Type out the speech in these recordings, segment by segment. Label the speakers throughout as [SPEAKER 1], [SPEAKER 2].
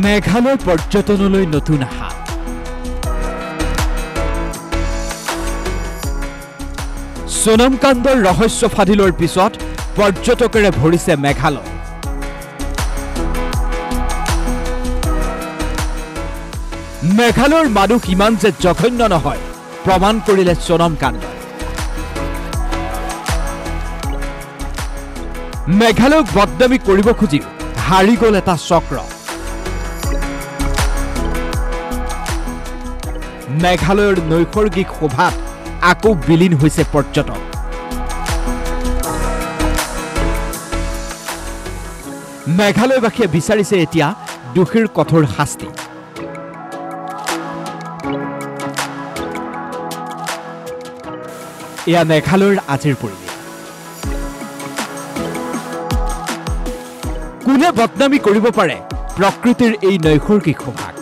[SPEAKER 1] মেঘালয় পৰ্যটনলৈ নতুন হাত সোনমকাণ্ডৰ ৰহস্য ফাদিলৰ পিছত পৰ্যটকেৰে ভৰিছে মেঘালয় মেঘালয়ৰ মানুহ কিমান যে জঘন্য নহয় প্ৰমাণ কৰিলে সোনমকাণ্ড মেঘালয়ক বদনামি কৰিব খুজি হাৰি গ'ল এটা চক্ৰ মেঘালয়ৰ নৈসৰ্গিক শোভাত আকৌ বিলীন হৈছে পৰ্যটক মেঘালয়বাসীয়ে বিচাৰিছে এতিয়া দোষীৰ কঠোৰ শাস্তি এয়া মেঘালয়ৰ আজিৰ পৰিৱেশ কোনে বদনামি কৰিব পাৰে প্ৰকৃতিৰ এই নৈসৰ্গিক শোভাক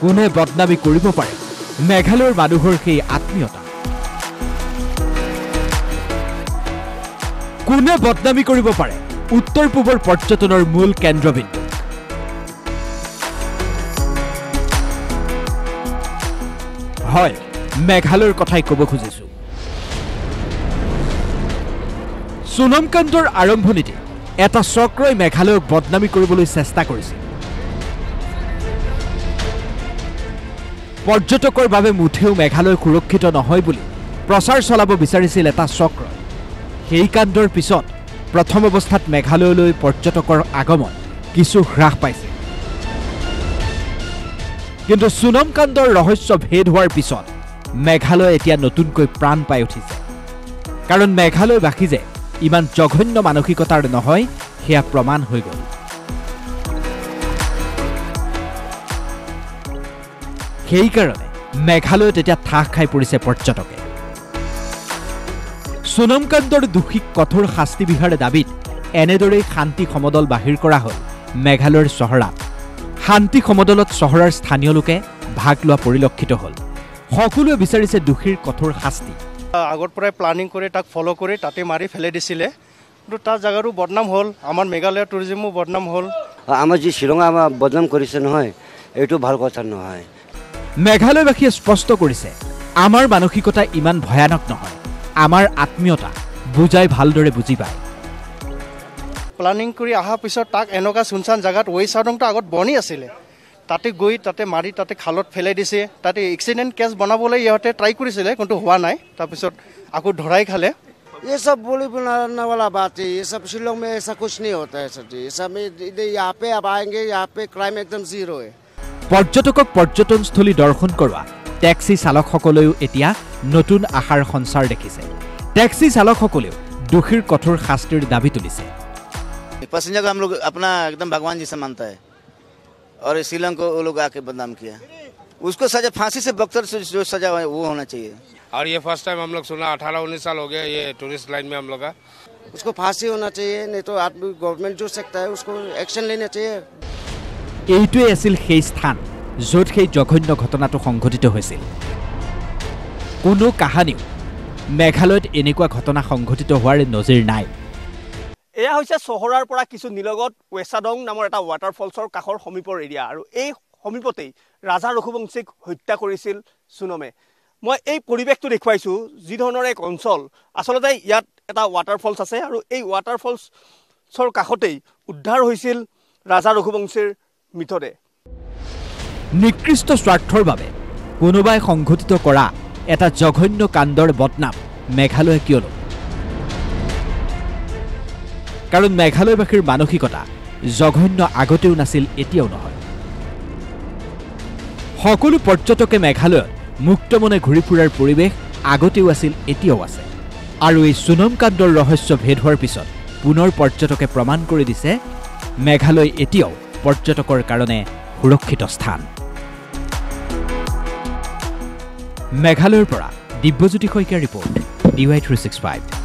[SPEAKER 1] কোনে বদনামি কৰিব পাৰে মেঘালয়ৰ মানুহৰ সেই আত্মীয়তা কোনে বদনামি কৰিব পাৰে উত্তৰ পূবৰ পৰ্যটনৰ মূল কেন্দ্ৰবিন্দু হয় মেঘালয়ৰ কথাই ক'ব খুজিছো সোনমকাণ্ডৰ আৰম্ভণিতে এটা চক্ৰই মেঘালয়ক বদনামি কৰিবলৈ চেষ্টা কৰিছিল পৰ্যটকৰ বাবে মুঠেও মেঘালয় সুৰক্ষিত নহয় বুলি প্ৰচাৰ চলাব বিচাৰিছিল এটা চক্ৰ সেই কাণ্ডৰ পিছত প্ৰথম অৱস্থাত মেঘালয়লৈ পৰ্যটকৰ আগমন কিছু হ্ৰাস পাইছে কিন্তু সোনমকাণ্ডৰ ৰহস্য ভেদ হোৱাৰ পিছত মেঘালয় এতিয়া নতুনকৈ প্ৰাণ পাই উঠিছে কাৰণ মেঘালয়বাসী যে ইমান জঘন্য মানসিকতাৰ নহয় সেয়া প্ৰমাণ হৈ গ'ল সেইকাৰণে মেঘালয়ত এতিয়া ঠাস খাই পৰিছে পৰ্যটকে সোনমকাণ্ডৰ দোষীক কঠোৰ শাস্তি বিহাৰে দাবীত এনেদৰেই শান্তি সমদল বাহিৰ কৰা হ'ল মেঘালয়ৰ চহৰাত শান্তি সমদলত চহৰৰ স্থানীয় লোকে ভাগ লোৱা পৰিলক্ষিত হ'ল সকলোৱে বিচাৰিছে দোষীৰ কঠোৰ শাস্তি
[SPEAKER 2] আগৰ পৰাই প্লানিং কৰি তাক ফলো কৰি তাতে মাৰি ফেলে দিছিলে কিন্তু তাৰ জাগাৰো বদনাম হ'ল আমাৰ মেঘালয় টুৰিজমো বদনাম হ'ল
[SPEAKER 3] আমাৰ যি শ্বিলঙে আমাৰ বদনাম কৰিছে নহয় এইটো ভাল কথা নহয়
[SPEAKER 1] মেঘালয়বাসীয়ে স্পষ্ট কৰিছে আমাৰ মানসিকতা ইমান ভয়ানক নহয় আমাৰ আত্মীয়তা বুজাই ভালদৰে বুজি পায়
[SPEAKER 2] প্লানিং কৰি অহাৰ পিছত তাক এনেকুৱা চুনচান জাগাত ৱেচাউডংটো আগত বনি আছিলে তাতে গৈ তাতে মাৰি তাতে খালত ফেলাই দিছে তাতে এক্সিডেণ্ট কেছ বনাবলৈ ইহঁতে ট্ৰাই কৰিছিলে কিন্তু হোৱা নাই তাৰপিছত আকৌ ধৰাই খালে
[SPEAKER 4] ये सब बोली बनाने वाला बात है ये सब शिलोंग में ऐसा कुछ नहीं होता है सर जी ये सब यहाँ पे अब आएंगे यहाँ पे क्राइम एकदम जीरो है
[SPEAKER 1] পৰ্যটকক পৰ্যটনস্থলী দৰ্শন কৰোৱা টেক্সি চালকসকলেও এতিয়া নতুন আশাৰ সঞ্চাৰ দেখিছে টেক্সি চালকসকলেও দোষীৰ কঠোৰ শাস্তিৰ দাবী তুলিছে
[SPEAKER 5] पैसेंजर को हम लोग अपना एकदम भगवान जी से मानता है और शिलोंग को वो लोग आके बदनाम किया उसको सजा फांसी से बख्तर से जो सजा है वो होना चाहिए
[SPEAKER 6] और ये फर्स्ट टाइम हम लोग सुना 18-19 साल हो गया ये टूरिस्ट लाइन में हम लोग का
[SPEAKER 4] उसको फांसी होना चाहिए नहीं तो आदमी गवर्नमेंट जो सकता है उसको एक्शन लेना चाहिए
[SPEAKER 1] এইটোৱে আছিল সেই স্থান য'ত সেই জঘন্য ঘটনাটো সংঘটিত হৈছিল কোনো কাহানিও মেঘালয়ত এনেকুৱা ঘটনা সংঘটিত হোৱাৰ নজিৰ নাই
[SPEAKER 7] এয়া হৈছে চহৰৰ পৰা কিছু নিলগত ৱেচাডং নামৰ এটা ৱাটাৰফলছৰ কাষৰ সমীপৰ এৰিয়া আৰু এই সমীপতেই ৰাজা ৰঘুবংশীক হত্যা কৰিছিল সোনমে মই এই পৰিৱেশটো দেখুৱাইছো যি ধৰণৰ এক অঞ্চল আচলতে ইয়াত এটা ৱাটাৰফলছ আছে আৰু এই ৱাটাৰফলছৰ কাষতেই উদ্ধাৰ হৈছিল ৰাজা ৰঘুবংশীৰ মিথৰে
[SPEAKER 1] নিকৃষ্ট স্বাৰ্থৰ বাবে কোনোবাই সংঘটিত কৰা এটা জঘন্য কাণ্ডৰ বদনাম মেঘালয়ে কিয় ল'ব কাৰণ মেঘালয়বাসীৰ মানসিকতা জঘন্য আগতেও নাছিল এতিয়াও নহয় সকলো পৰ্যটকে মেঘালয়ত মুক্তমনে ঘূৰি ফুৰাৰ পৰিৱেশ আগতেও আছিল এতিয়াও আছে আৰু এই সোনমকাণ্ডৰ ৰহস্য ভেদ হোৱাৰ পিছত পুনৰ পৰ্যটকে প্ৰমাণ কৰি দিছে মেঘালয় এতিয়াও পৰ্যটকৰ কাৰণে সুৰক্ষিত স্থান মেঘালয়ৰ পৰা দিব্যজ্যোতি শইকীয়াৰ ৰিপৰ্ট DY365